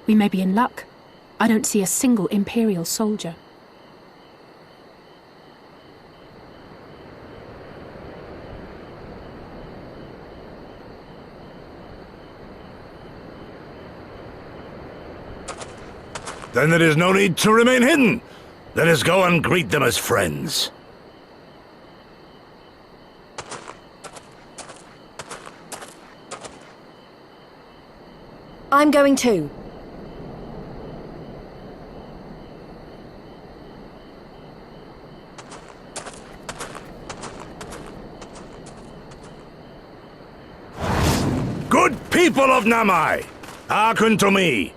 We may be in luck. I don't see a single imperial soldier. Then there is no need to remain hidden. Let us go and greet them as friends. I'm going too. Good people of Namai, hearken to me.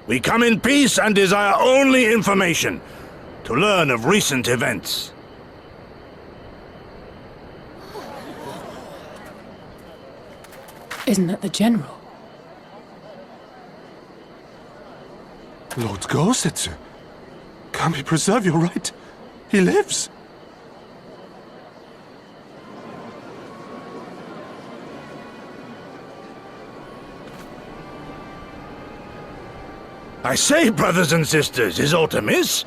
We come in peace and desire only information, to learn of recent events. Isn't that the general? Lord Gosetsu, Kami preserve your right. He lives. I say, brothers and sisters, is aught amiss?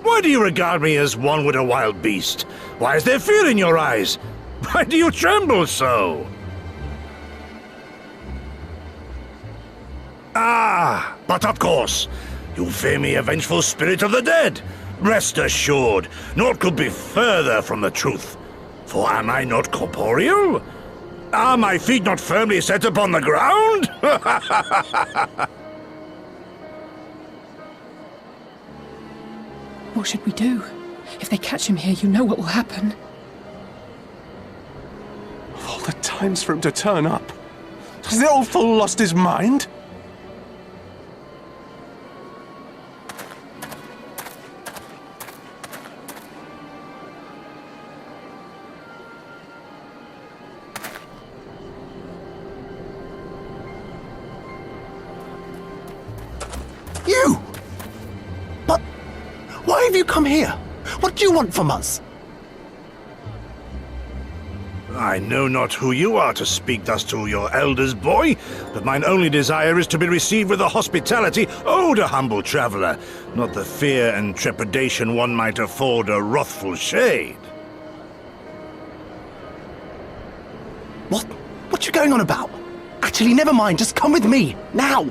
Why do you regard me as one with a wild beast? Why is there fear in your eyes? Why do you tremble so? Ah, but of course, you fear me, a vengeful spirit of the dead. Rest assured, naught could be further from the truth. For am I not corporeal? Are my feet not firmly set upon the ground? What should we do? If they catch him here, you know what will happen. Of all the times for him to turn up, has the old fool lost his mind? You! But why have you come here? What do you want from us? I know not who you are to speak thus to your elders, boy, but mine only desire is to be received with the hospitality owed a humble traveler, not the fear and trepidation one might afford a wrathful shade. What you going on about? Actually, never mind, just come with me, now!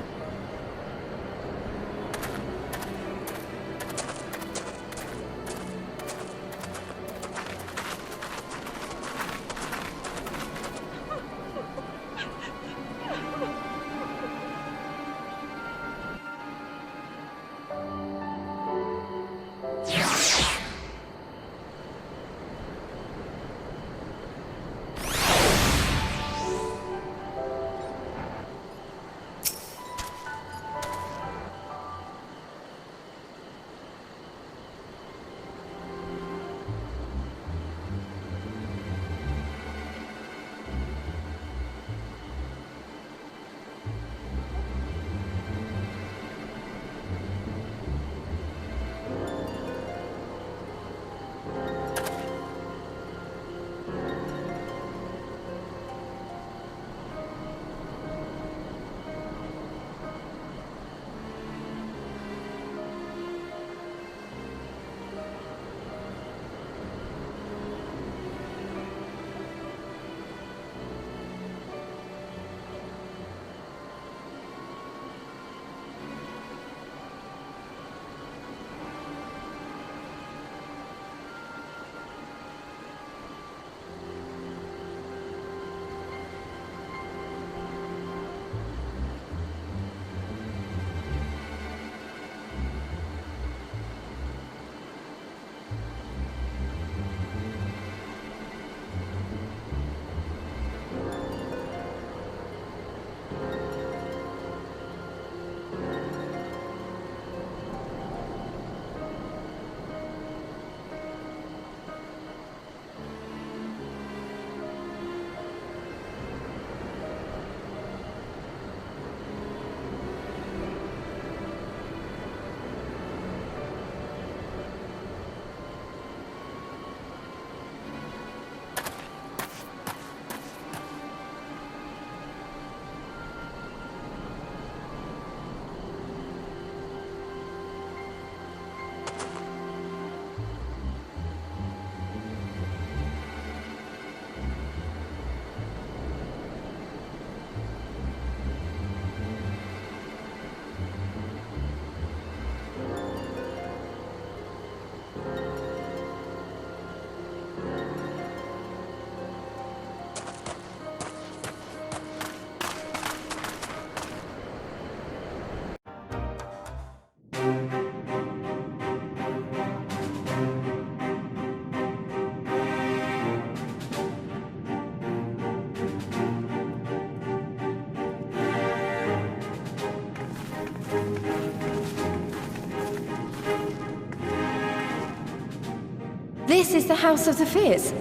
This is the House of the Fears.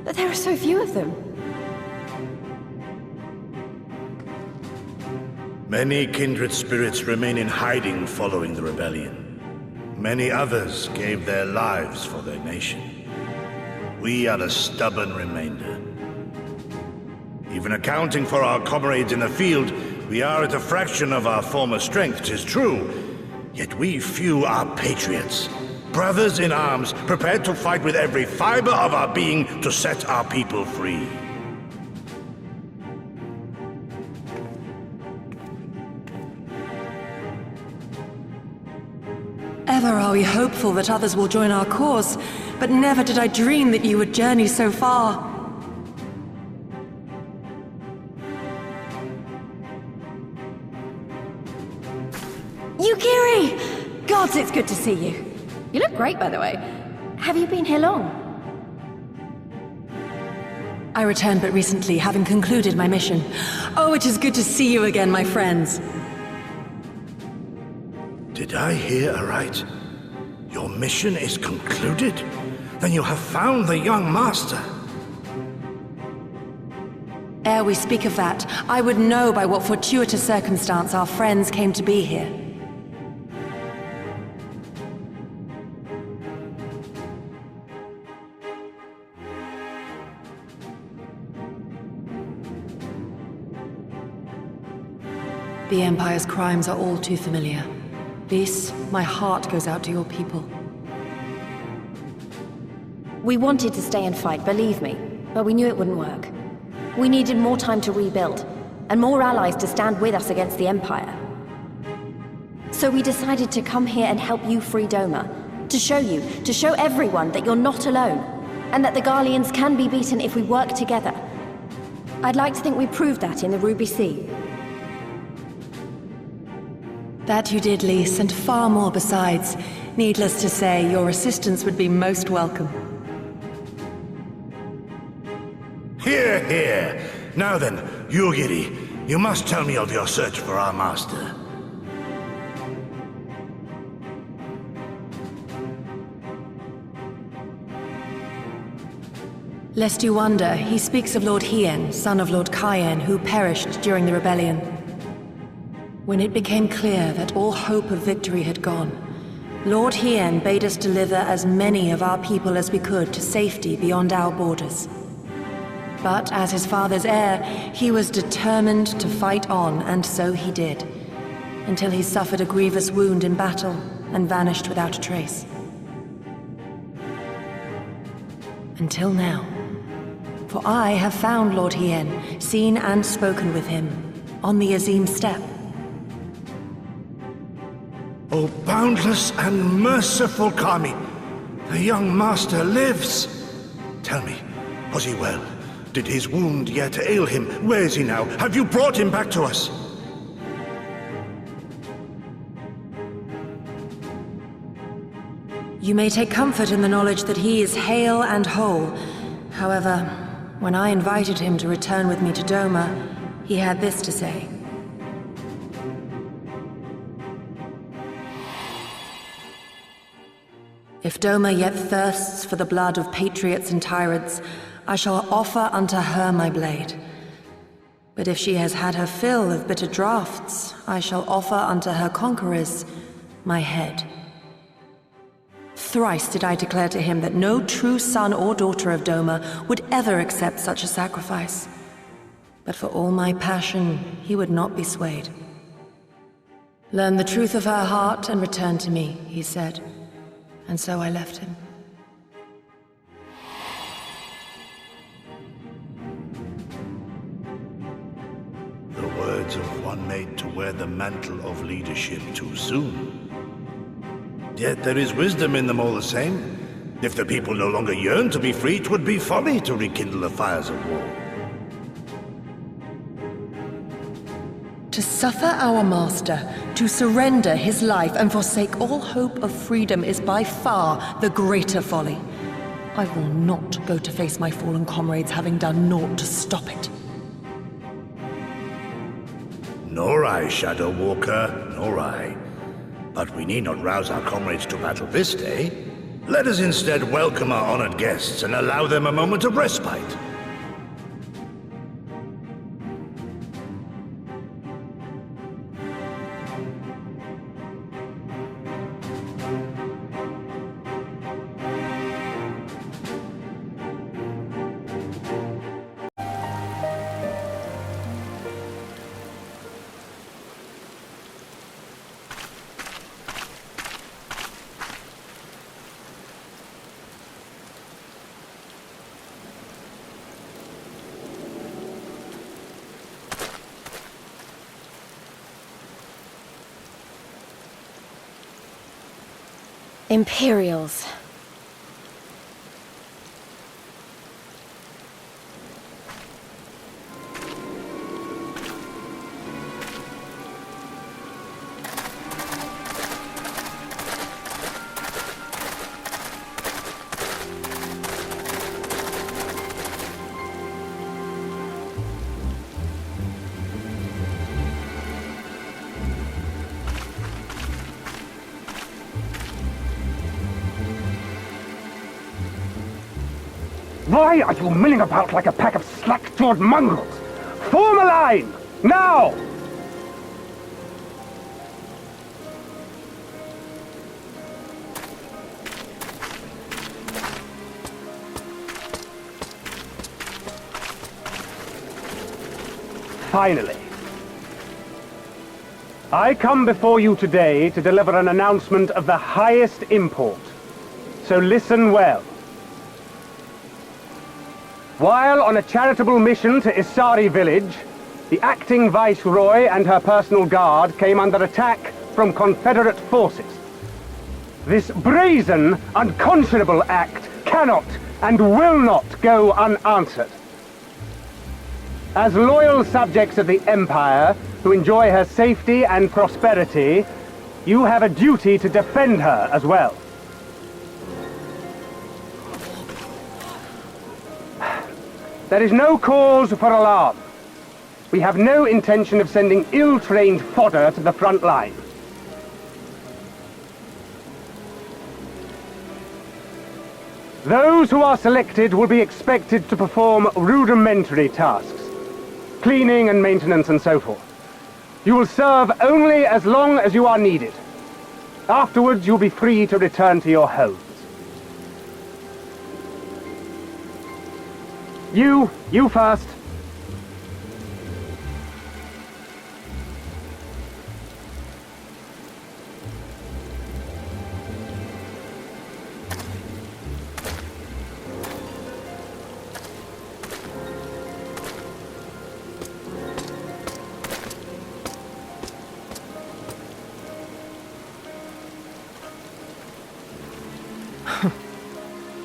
But there are so few of them. Many kindred spirits remain in hiding following the rebellion. Many others gave their lives for their nation. We are the stubborn remainder. Even accounting for our comrades in the field, we are at a fraction of our former strength, 'tis true. Yet we few are patriots. Brothers in arms, prepared to fight with every fiber of our being to set our people free. Ever are we hopeful that others will join our cause, but never did I dream that you would journey so far. Yugiri! Gods, it's good to see you. You look great, by the way. Have you been here long? I returned but recently, having concluded my mission. Oh, it is good to see you again, my friends. Did I hear aright? Your mission is concluded? Then you have found the young master. Ere we speak of that, I would know by what fortuitous circumstance our friends came to be here. The Empire's crimes are all too familiar. Lys, my heart goes out to your people. We wanted to stay and fight, believe me, but we knew it wouldn't work. We needed more time to rebuild, and more allies to stand with us against the Empire. So we decided to come here and help you free Doma. To show everyone that you're not alone, and that the Garleans can be beaten if we work together. I'd like to think we proved that in the Ruby Sea. That you did, Lys, and far more besides. Needless to say, your assistance would be most welcome. Hear, hear. Now then, Yugiri, you must tell me of your search for our master. Lest you wonder, he speaks of Lord Hien, son of Lord Cayenne, who perished during the rebellion. When it became clear that all hope of victory had gone, Lord Hien bade us deliver as many of our people as we could to safety beyond our borders. But as his father's heir, he was determined to fight on, and so he did, until he suffered a grievous wound in battle and vanished without a trace. Until now. For I have found Lord Hien, seen and spoken with him, on the Azim steppe. O boundless and merciful Kami, the young master lives. Tell me, was he well? Did his wound yet ail him? Where is he now? Have you brought him back to us? You may take comfort in the knowledge that he is hale and whole. However, when I invited him to return with me to Doma, he had this to say. If Doma yet thirsts for the blood of patriots and tyrants, I shall offer unto her my blade. But if she has had her fill of bitter draughts, I shall offer unto her conquerors my head. Thrice did I declare to him that no true son or daughter of Doma would ever accept such a sacrifice. But for all my passion, he would not be swayed. Learn the truth of her heart and return to me, he said. And so I left him. The words of one made to wear the mantle of leadership too soon. Yet there is wisdom in them all the same. If the people no longer yearn to be free, 'twould be folly to rekindle the fires of war. To suffer our master, to surrender his life and forsake all hope of freedom is by far the greater folly. I will not go to face my fallen comrades having done naught to stop it. Nor I, Shadow Walker, nor I. But we need not rouse our comrades to battle this day. Let us instead welcome our honored guests and allow them a moment of respite. Imperials. Why are you milling about like a pack of slack-jawed mongrels? Form a line! Now! Finally. I come before you today to deliver an announcement of the highest import. So listen well. While on a charitable mission to Isari village, the acting viceroy and her personal guard came under attack from Confederate forces. This brazen, unconscionable act cannot and will not go unanswered. As loyal subjects of the Empire who enjoy her safety and prosperity, you have a duty to defend her as well. There is no cause for alarm. We have no intention of sending ill-trained fodder to the front line. Those who are selected will be expected to perform rudimentary tasks, cleaning and maintenance and so forth. You will serve only as long as you are needed. Afterwards, you'll be free to return to your homes. You first.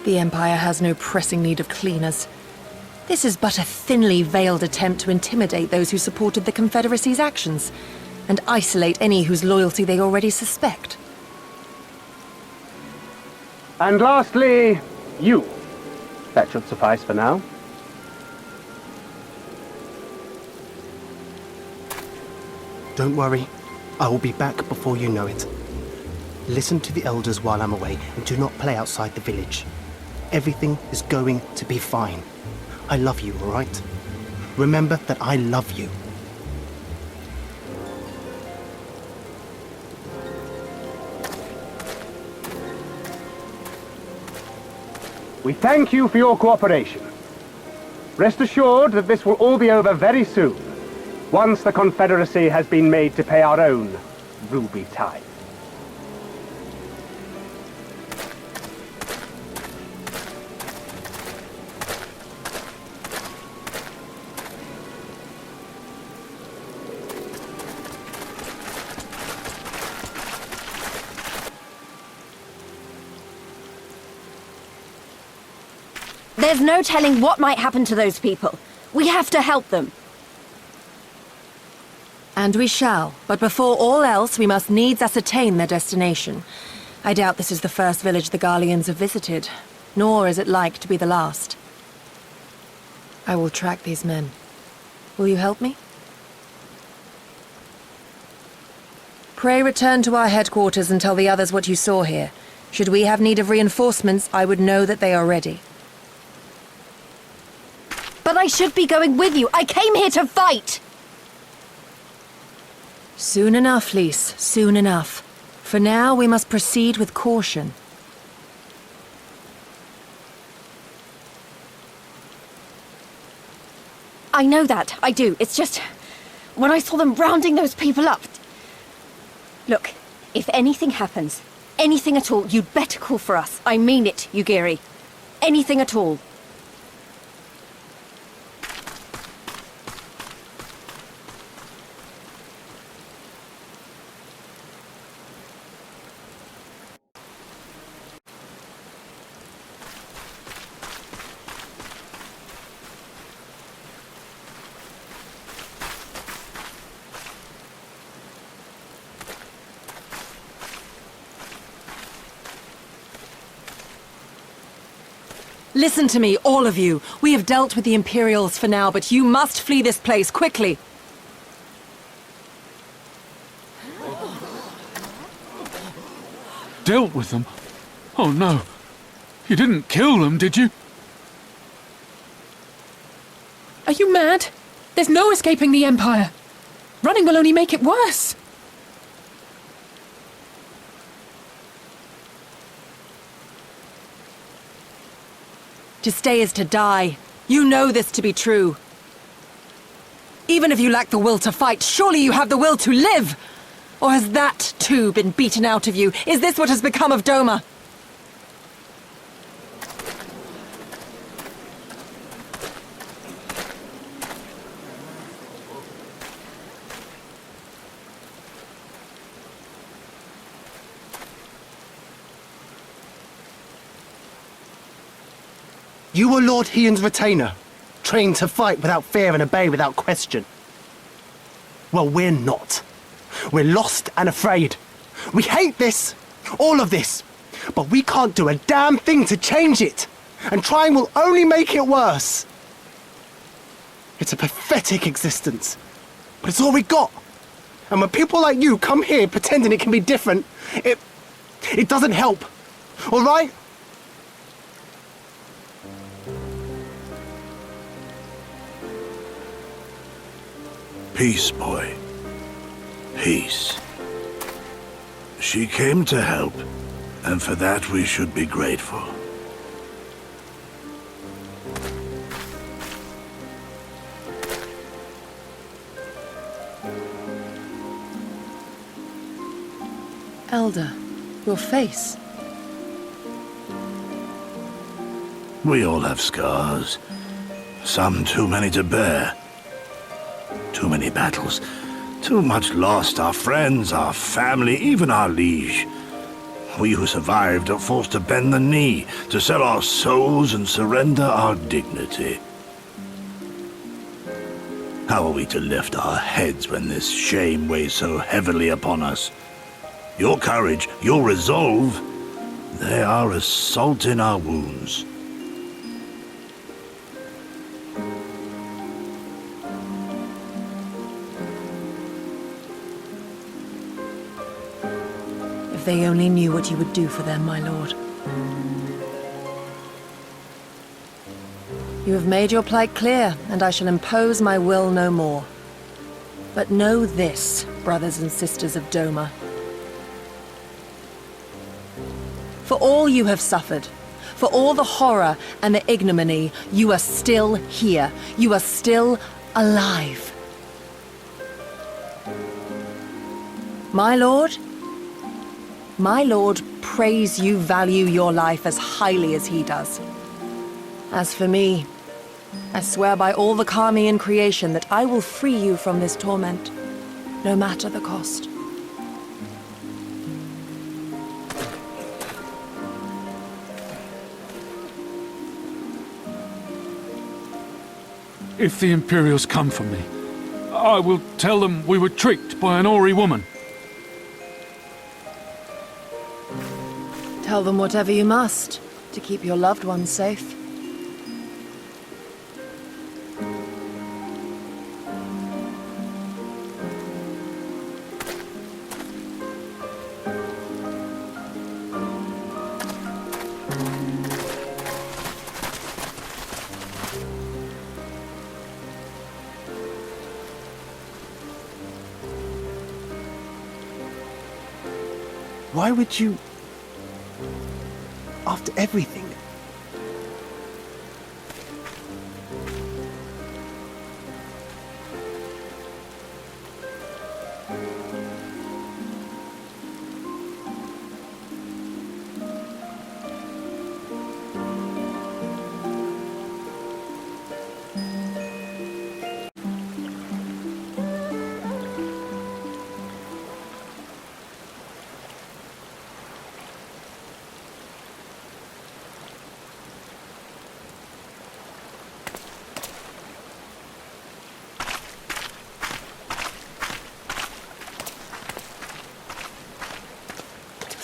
The Empire has no pressing need of cleaners. This is but a thinly veiled attempt to intimidate those who supported the Confederacy's actions, and isolate any whose loyalty they already suspect. And lastly, you. That should suffice for now. Don't worry, I will be back before you know it. Listen to the elders while I'm away, and do not play outside the village. Everything is going to be fine. I love you, all right? Remember that I love you. We thank you for your cooperation. Rest assured that this will all be over very soon, once the Confederacy has been made to pay our own ruby tithe. There's no telling what might happen to those people. We have to help them. And we shall, but before all else, we must needs ascertain their destination. I doubt this is the first village the Garleans have visited, nor is it like to be the last. I will track these men. Will you help me? Pray return to our headquarters and tell the others what you saw here. Should we have need of reinforcements, I would know that they are ready. But I should be going with you. I came here to fight! Soon enough, Lys, soon enough. For now, we must proceed with caution. I know that, I do. It's just... when I saw them rounding those people up... Look, if anything happens, anything at all, you'd better call for us. I mean it, Yugiri. Anything at all. Listen to me, all of you. We have dealt with the Imperials for now, but you must flee this place, quickly. Dealt with them? Oh no. You didn't kill them, did you? Are you mad? There's no escaping the Empire. Running will only make it worse. To stay is to die. You know this to be true. Even if you lack the will to fight, surely you have the will to live! Or has that, too, been beaten out of you? Is this what has become of Doma? You were Lord Hien's retainer, trained to fight without fear and obey without question. Well, we're not. We're lost and afraid. We hate this, all of this, but we can't do a damn thing to change it, and trying will only make it worse. It's a pathetic existence, but it's all we got. And when people like you come here pretending it can be different, it doesn't help, all right? Peace, boy. Peace. She came to help, and for that we should be grateful. Elder, your face. We all have scars. Some too many to bear. Too many battles. Too much lost, our friends, our family, even our liege. We who survived are forced to bend the knee, to sell our souls and surrender our dignity. How are we to lift our heads when this shame weighs so heavily upon us? Your courage, your resolve, they are as salt in our wounds. If they only knew what you would do for them, my lord. You have made your plight clear, and I shall impose my will no more. But know this, brothers and sisters of Doma. For all you have suffered, for all the horror and the ignominy, you are still here. You are still alive. My lord prays you value your life as highly as he does. As for me, I swear by all the kami in creation that I will free you from this torment, no matter the cost. If the Imperials come for me, I will tell them we were tricked by an Ori woman. Tell them whatever you must, to keep your loved ones safe. Why would you... After everything?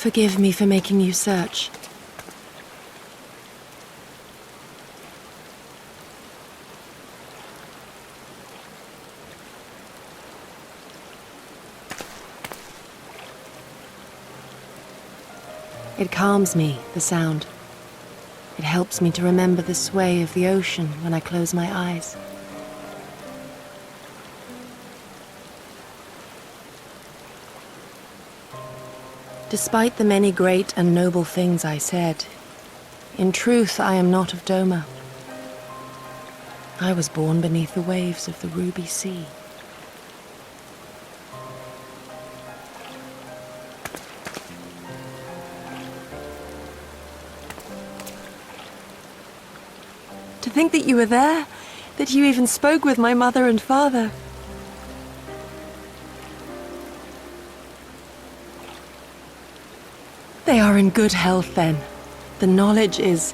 Forgive me for making you search. It calms me, the sound. It helps me to remember the sway of the ocean when I close my eyes. Despite the many great and noble things I said, in truth I am not of Doma. I was born beneath the waves of the Ruby Sea. To think that you were there, that you even spoke with my mother and father. They are in good health, then. The knowledge is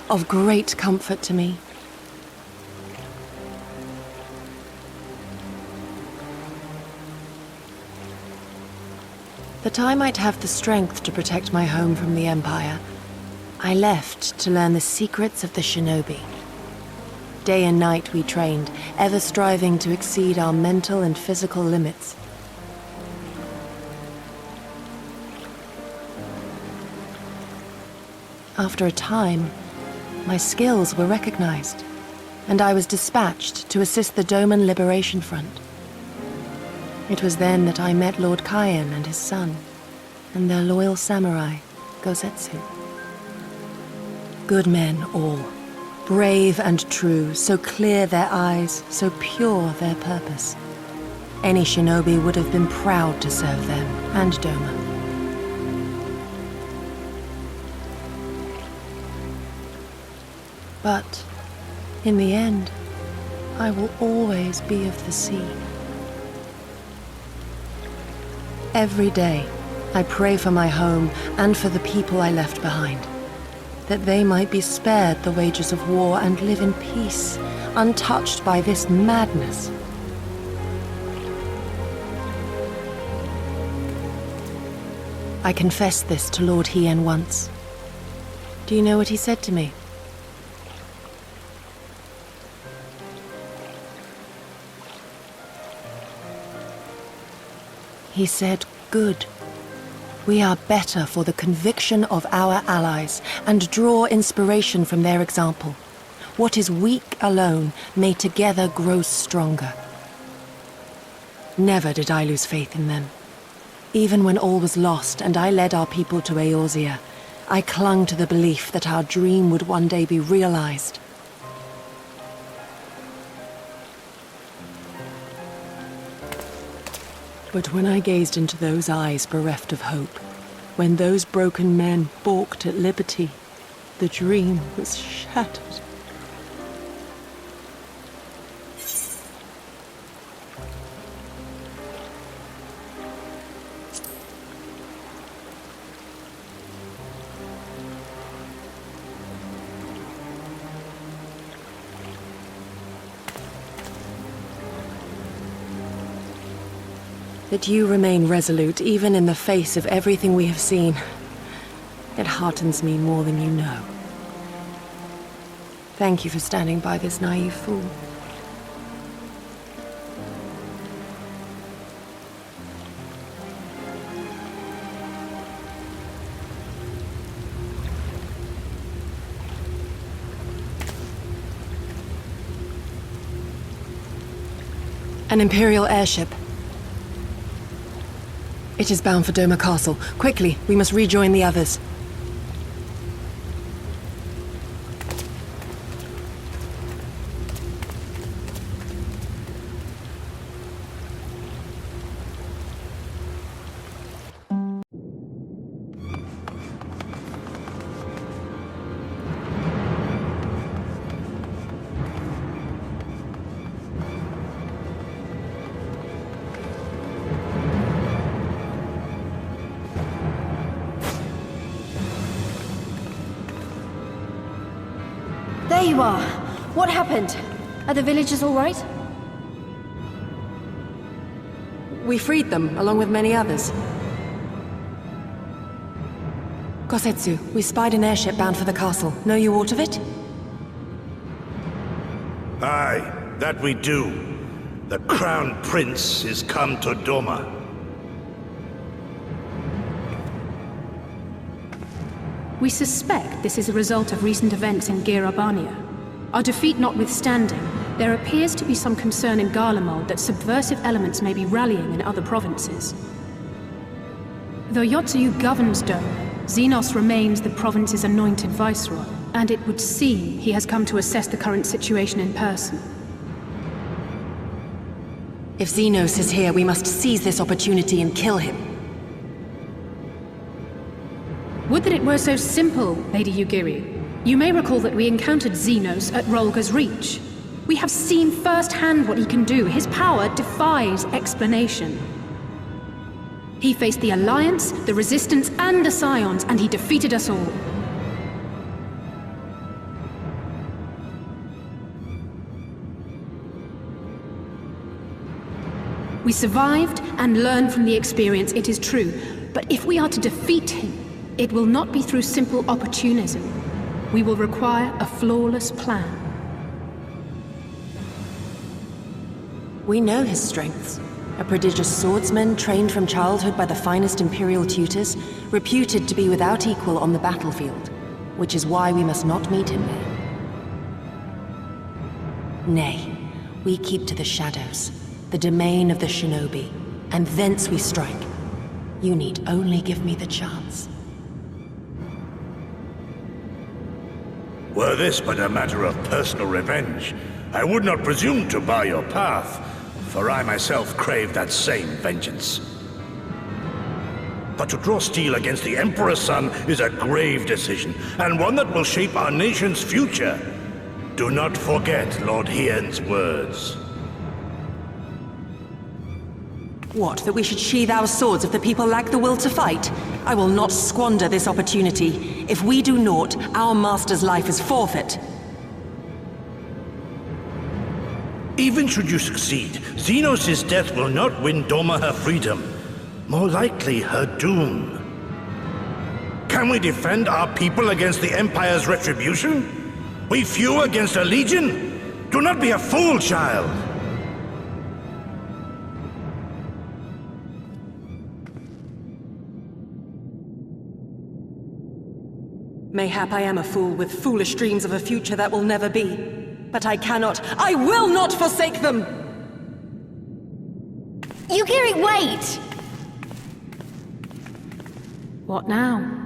of great comfort to me. That I might have the strength to protect my home from the Empire, I left to learn the secrets of the shinobi. Day and night we trained, ever striving to exceed our mental and physical limits. After a time, my skills were recognized, and I was dispatched to assist the Doman Liberation Front. It was then that I met Lord Cayenne and his son, and their loyal samurai, Gosetsu. Good men all, brave and true, so clear their eyes, so pure their purpose. Any shinobi would have been proud to serve them and Doma. But, in the end, I will always be of the sea. Every day, I pray for my home and for the people I left behind, that they might be spared the wages of war and live in peace, untouched by this madness. I confessed this to Lord Hien once. Do you know what he said to me? He said, "Good. We are better for the conviction of our allies and draw inspiration from their example. What is weak alone may together grow stronger." Never did I lose faith in them. Even when all was lost and I led our people to Eorzea, I clung to the belief that our dream would one day be realized. But when I gazed into those eyes bereft of hope, when those broken men balked at liberty, the dream was shattered. That you remain resolute even in the face of everything we have seen. It heartens me more than you know. Thank you for standing by this naive fool. An imperial airship. It is bound for Doma Castle. Quickly, we must rejoin the others. There you are. What happened? Are the villagers all right? We freed them, along with many others. Gosetsu, we spied an airship bound for the castle. Know you aught of it? Aye, that we do. The Crown Prince is come to Doma. We suspect this is a result of recent events in Girabania. Our defeat notwithstanding, there appears to be some concern in Garlemald that subversive elements may be rallying in other provinces. Though Yotsuyu governs Doma, Zenos remains the province's anointed viceroy, and it would seem he has come to assess the current situation in person. If Zenos is here, we must seize this opportunity and kill him. Would that it were so simple, Lady Yugiri. You may recall that we encountered Zenos at Rolga's Reach. We have seen firsthand what he can do. His power defies explanation. He faced the Alliance, the Resistance, and the Scions, and he defeated us all. We survived and learned from the experience, it is true. But if we are to defeat him, it will not be through simple opportunism. We will require a flawless plan. We know his strengths. A prodigious swordsman trained from childhood by the finest imperial tutors, reputed to be without equal on the battlefield, which is why we must not meet him there. Nay, we keep to the shadows, the domain of the shinobi, and thence we strike. You need only give me the chance. Were this but a matter of personal revenge, I would not presume to bar your path, for I myself crave that same vengeance. But to draw steel against the Emperor's son is a grave decision, and one that will shape our nation's future. Do not forget Lord Hien's words. What, that we should sheathe our swords if the people lack the will to fight? I will not squander this opportunity. If we do naught, our master's life is forfeit. Even should you succeed, Zenos' death will not win Doma her freedom. More likely, her doom. Can we defend our people against the Empire's retribution? We few against a legion? Do not be a fool, child! Mayhap I am a fool with foolish dreams of a future that will never be. But I I will not forsake them! Yugiri, wait! What now?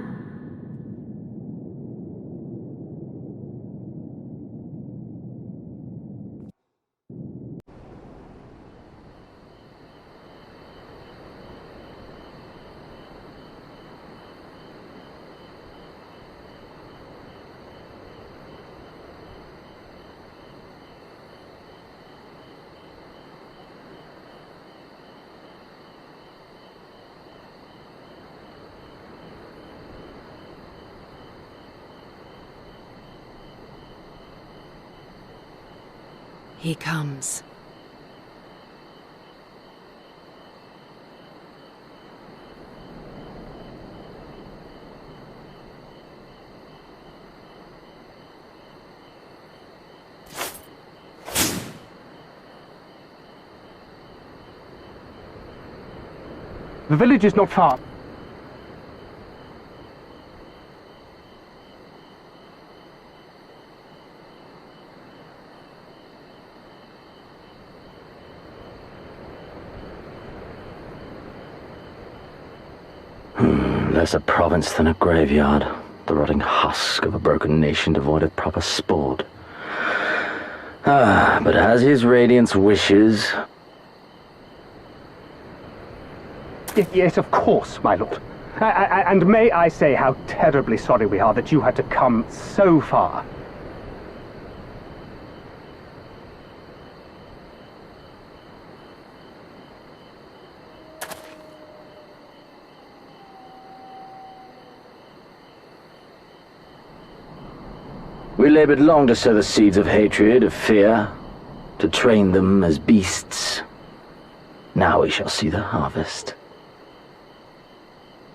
He comes. The village is not far. less a province than a graveyard. The rotting husk of a broken nation devoid of proper sport. But as his radiance wishes... Yes, of course, my lord. And may I say how terribly sorry we are that you had to come so far. We labored long to sow the seeds of hatred, of fear, to train them as beasts. Now we shall see the harvest.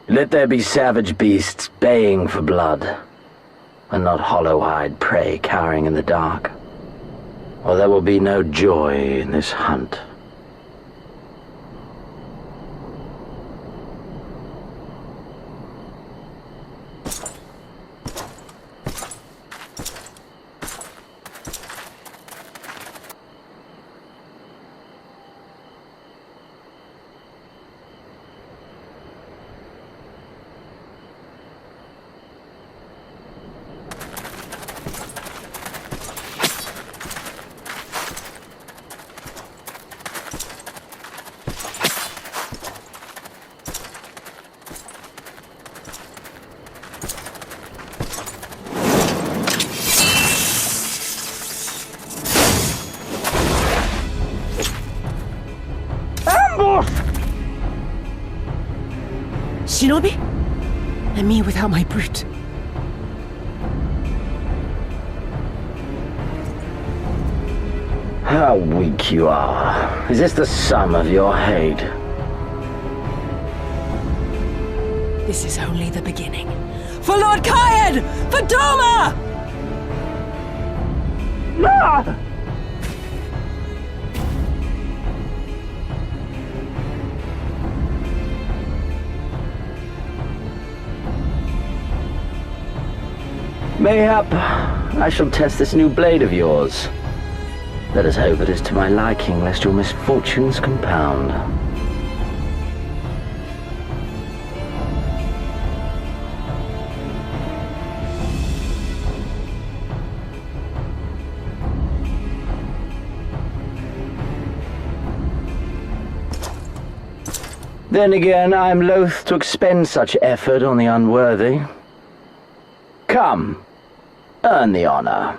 Let there be savage beasts baying for blood, and not hollow-eyed prey cowering in the dark, or there will be no joy in this hunt. Shinobi? And me without my brute. How weak you are. Is this the sum of your hate? This is only the beginning. For Lord Kyan! For Doma! Ah! Mayhap I shall test this new blade of yours. Let us hope it is to my liking, lest your misfortunes compound. Then again, I am loath to expend such effort on the unworthy. Come, earn the honor.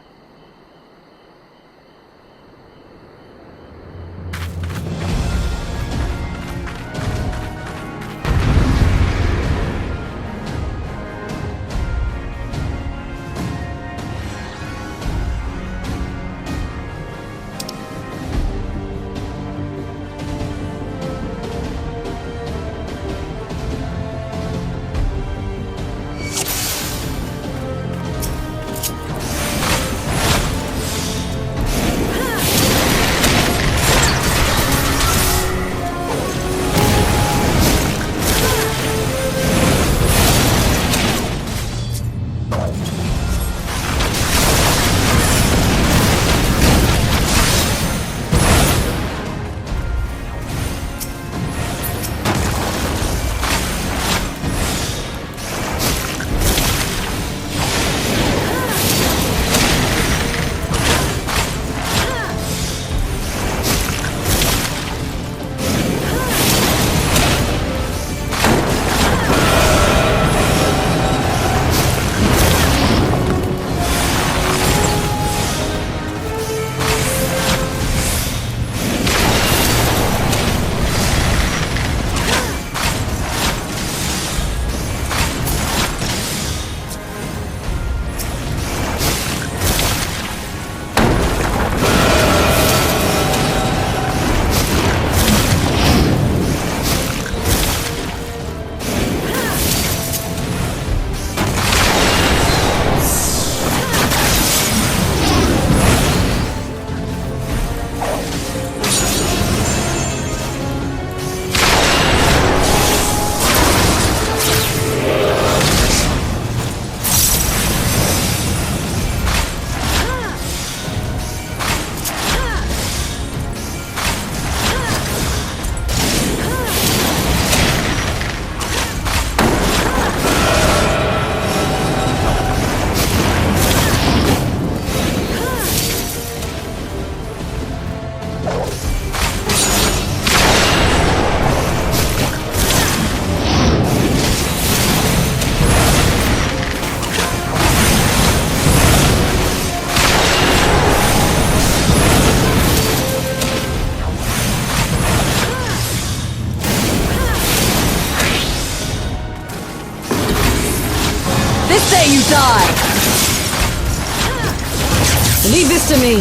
Leave this to me!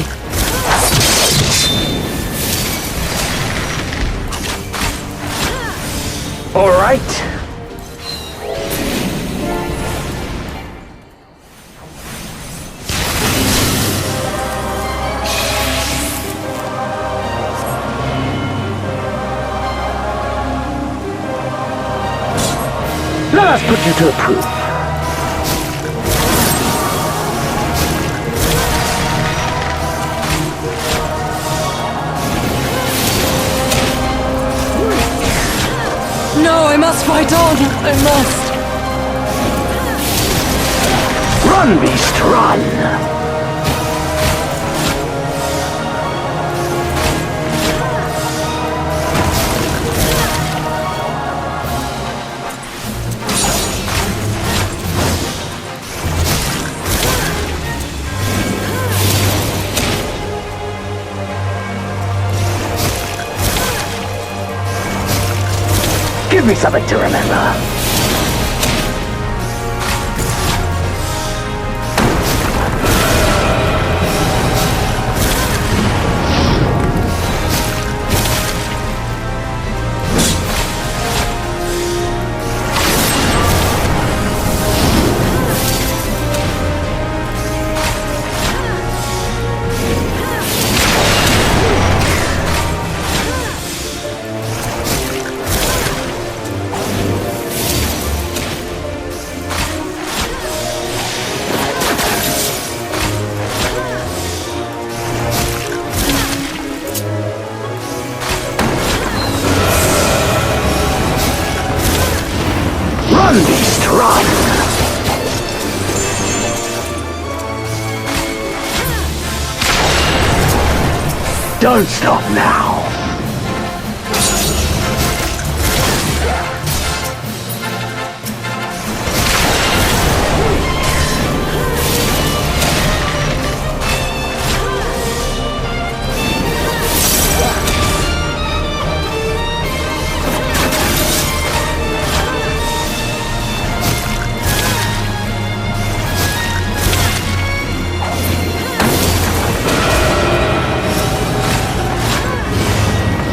All right. Let us put you to the proof. No, I must fight on! I must! Run, beast, run! Give me something to remember. Run, beast, run! Don't stop now!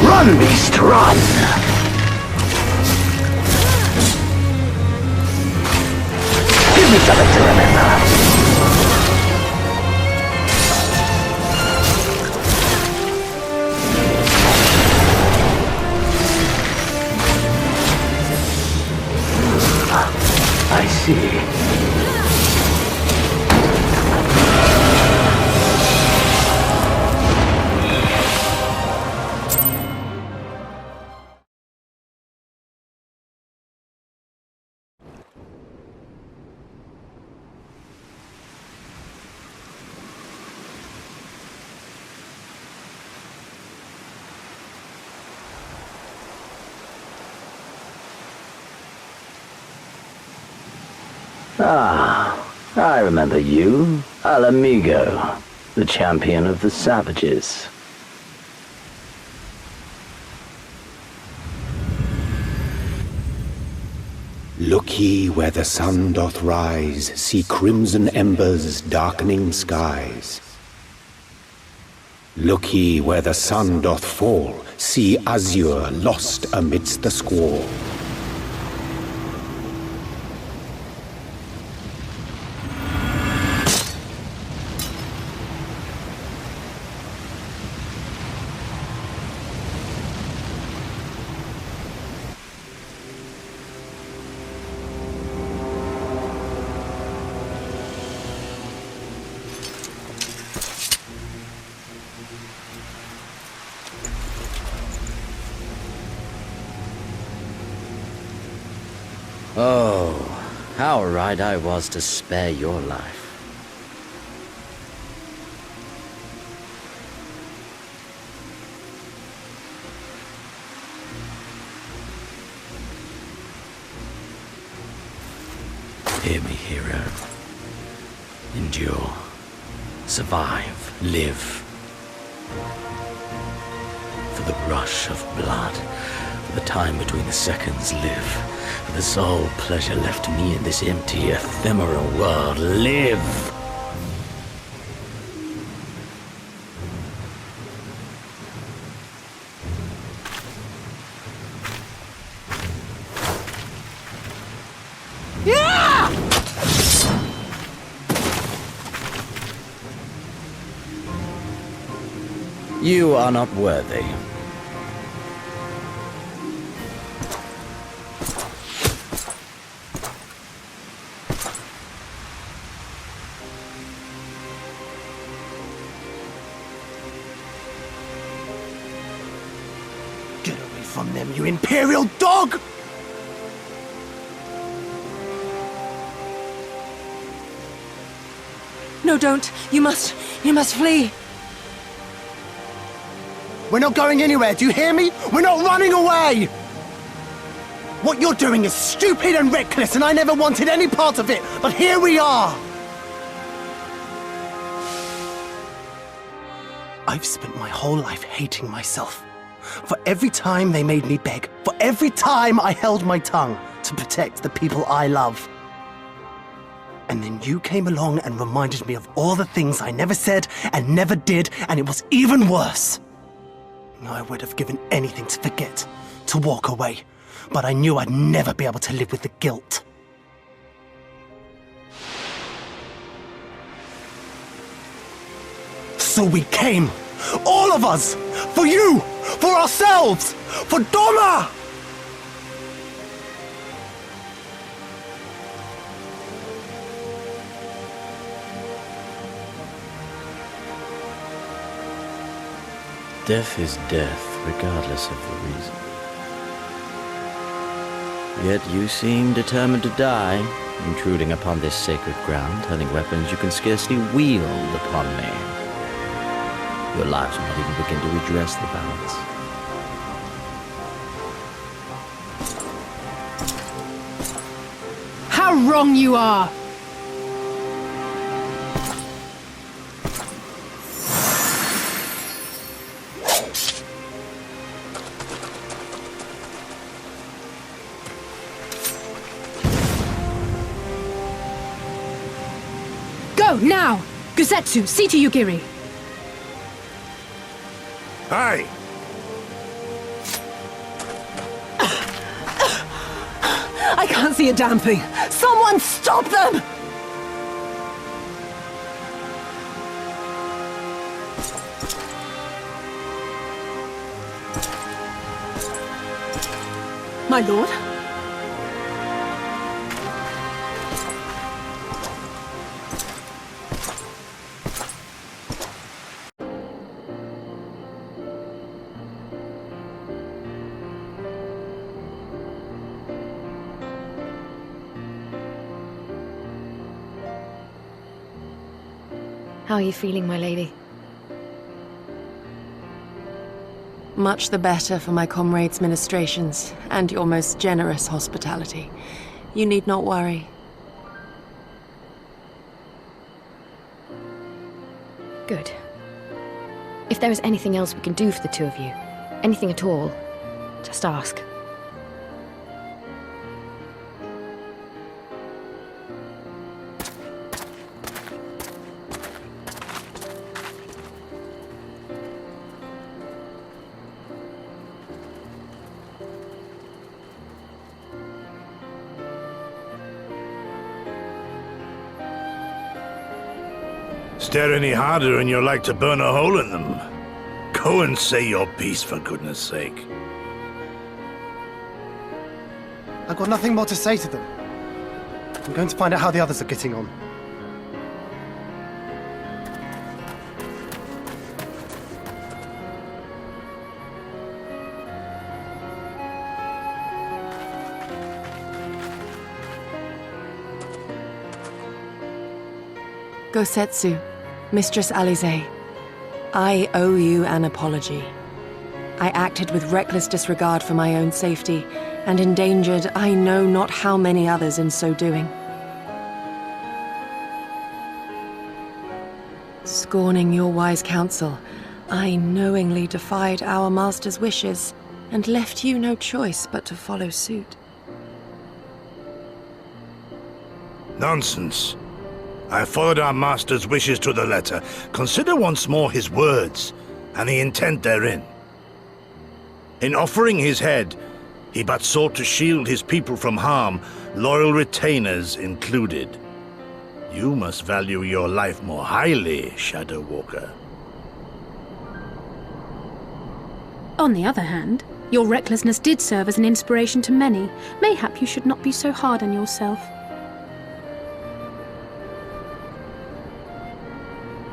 Run, beast, run! Give me something to remember. I see. Ah, I remember you. Al Amigo, the champion of the savages. Look ye where the sun doth rise, see crimson embers darkening skies. Look ye where the sun doth fall, see azure lost amidst the squall. Oh, how right I was to spare your life. Hear me, hero. Endure. Survive. Live. For the rush of blood. For the time between the seconds. Live. For the sole pleasure left to me in this empty, ephemeral world. Live! You are not worthy. Get away from them, you imperial dog! No, don't. You must flee. We're not going anywhere, do you hear me? We're not running away! What you're doing is stupid and reckless, and I never wanted any part of it, but here we are! I've spent my whole life hating myself. For every time they made me beg, for every time I held my tongue to protect the people I love. And then you came along and reminded me of all the things I never said and never did, and it was even worse. I would have given anything to forget, to walk away, but I knew I'd never be able to live with the guilt. So we came, all of us, for you, for ourselves, for Doma! Death is death, regardless of the reason. Yet you seem determined to die, intruding upon this sacred ground, turning weapons you can scarcely wield upon me. Your lives will not even begin to redress the balance. How wrong you are! Go, now! Gosetsu, see to Yugiri! Aye! I can't see a damn thing. Someone stop them! My lord? How are you feeling, my lady? Much the better for my comrades' ministrations, and your most generous hospitality. You need not worry. Good. If there is anything else we can do for the two of you, anything at all, just ask. Stare any harder and you're like to burn a hole in them. Go and say your piece, for goodness sake. I've got nothing more to say to them. I'm going to find out how the others are getting on. Gosetsu, Mistress Alize, I owe you an apology. I acted with reckless disregard for my own safety, and endangered I know not how many others in so doing. Scorning your wise counsel, I knowingly defied our master's wishes, and left you no choice but to follow suit. Nonsense. I followed our master's wishes to the letter. Consider once more his words, and the intent therein. In offering his head, he but sought to shield his people from harm, loyal retainers included. You must value your life more highly, Shadow Walker. On the other hand, your recklessness did serve as an inspiration to many. Mayhap you should not be so hard on yourself.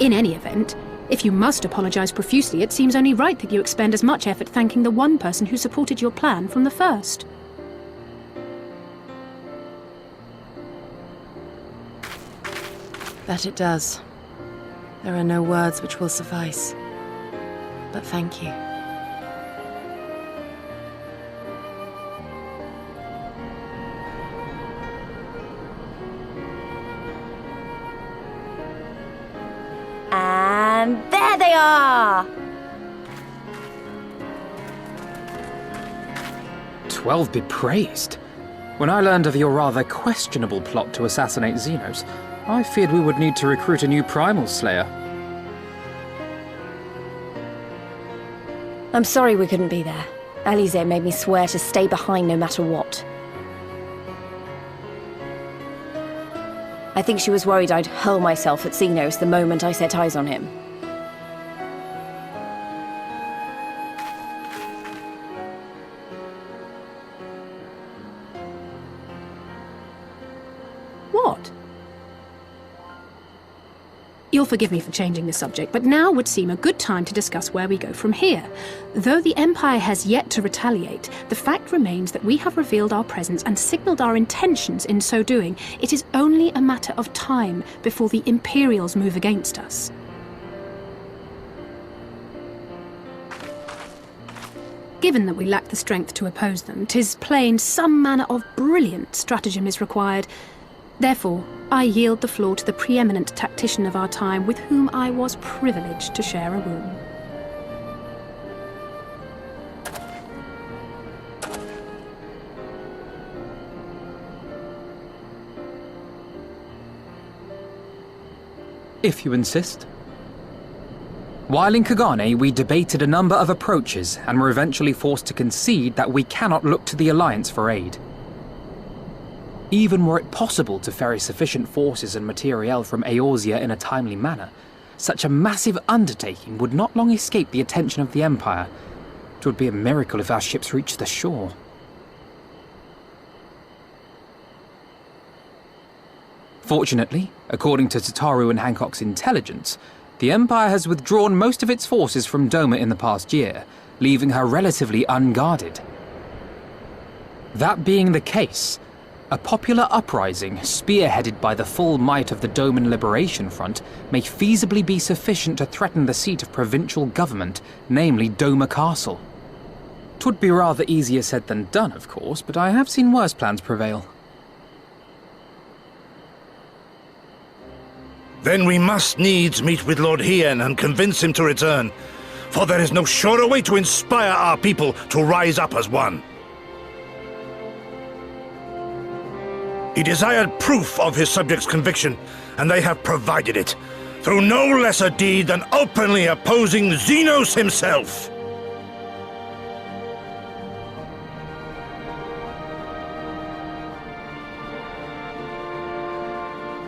In any event, if you must apologize profusely, it seems only right that you expend as much effort thanking the one person who supported your plan from the first. That it does. There are no words which will suffice. But thank you. And there they are! 12 be praised. When I learned of your rather questionable plot to assassinate Zenos, I feared we would need to recruit a new primal slayer. I'm sorry we couldn't be there. Alize made me swear to stay behind no matter what. I think she was worried I'd hurl myself at Zenos the moment I set eyes on him. What? You'll forgive me for changing the subject, but now would seem a good time to discuss where we go from here. Though the Empire has yet to retaliate, the fact remains that we have revealed our presence and signaled our intentions in so doing. It is only a matter of time before the imperials move against us. Given that we lack the strength to oppose them, 'tis plain some manner of brilliant stratagem is required. Therefore, I yield the floor to the preeminent tactician of our time, with whom I was privileged to share a room. If you insist. While in Kagane, we debated a number of approaches and were eventually forced to concede that we cannot look to the Alliance for aid. Even were it possible to ferry sufficient forces and materiel from Eorzea in a timely manner, such a massive undertaking would not long escape the attention of the Empire. It would be a miracle if our ships reached the shore. Fortunately, according to Tataru and Hancock's intelligence, the Empire has withdrawn most of its forces from Doma in the past year, leaving her relatively unguarded. That being the case, a popular uprising, spearheaded by the full might of the Doman Liberation Front, may feasibly be sufficient to threaten the seat of provincial government, namely Doma Castle. 'Twould be rather easier said than done, of course, but I have seen worse plans prevail. Then we must needs meet with Lord Hien and convince him to return, for there is no surer way to inspire our people to rise up as one. He desired proof of his subjects' conviction, and they have provided it, through no lesser deed than openly opposing Zenos himself.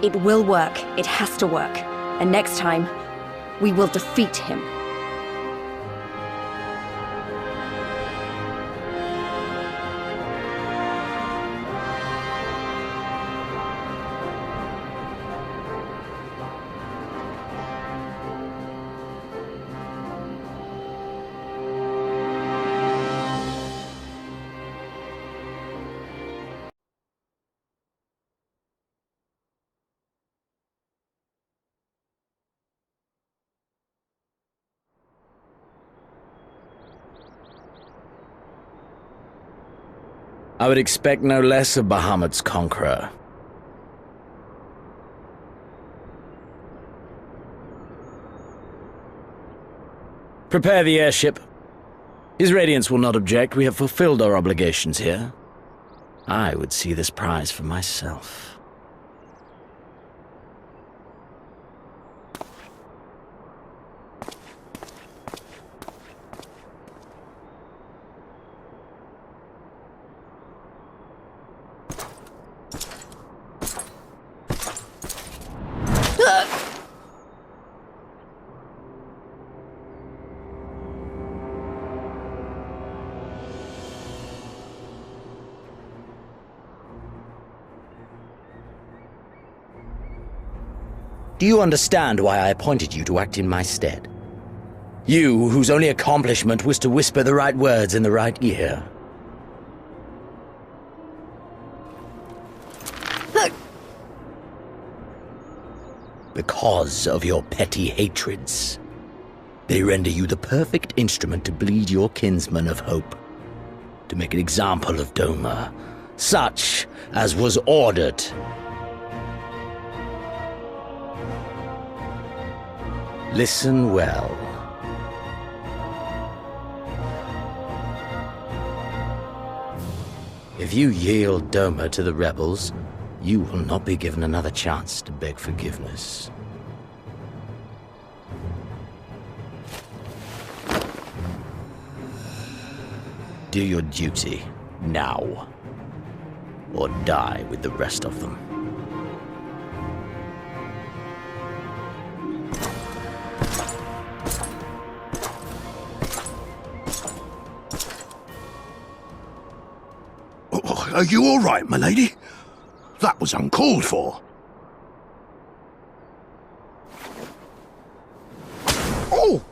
It will work. It has to work. And next time, we will defeat him. I would expect no less of Bahamut's conqueror. Prepare the airship. His Radiance will not object. We have fulfilled our obligations here. I would see this prize for myself. Do you understand why I appointed you to act in my stead? You, whose only accomplishment was to whisper the right words in the right ear. Because of your petty hatreds, they render you the perfect instrument to bleed your kinsman of hope, to make an example of Doma, such as was ordered. Listen well. If you yield Doma to the rebels, you will not be given another chance to beg forgiveness. Do your duty, now. Or die with the rest of them. Are you all right, my lady? That was uncalled for. Oh!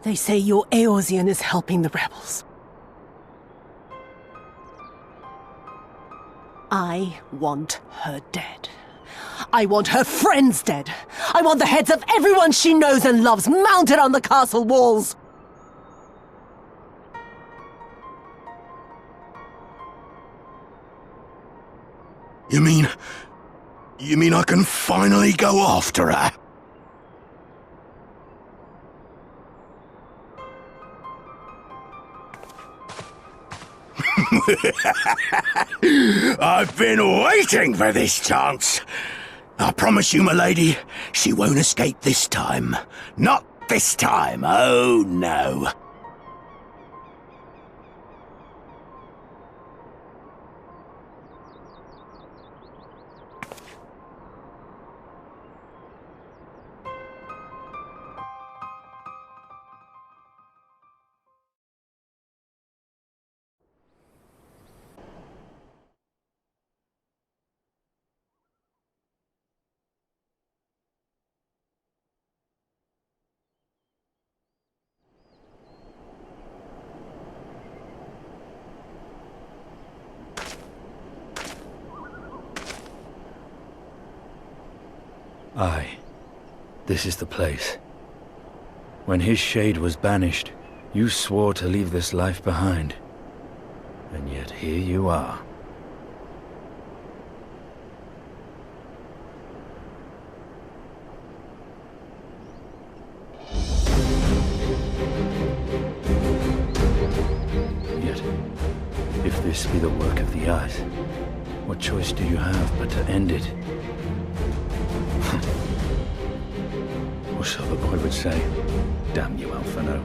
They say your Eorzean is helping the rebels. I want her dead. I want her friends dead. I want the heads of everyone she knows and loves mounted on the castle walls. You mean I can finally go after her? I've been waiting for this chance. I promise you, my lady, she won't escape this time. Not this time, oh no. Aye, this is the place. When his shade was banished, you swore to leave this life behind. And yet here you are. Yet, if this be the work of the eyes, what choice do you have but to end it? Or so the boy would say. Damn you, Alphano.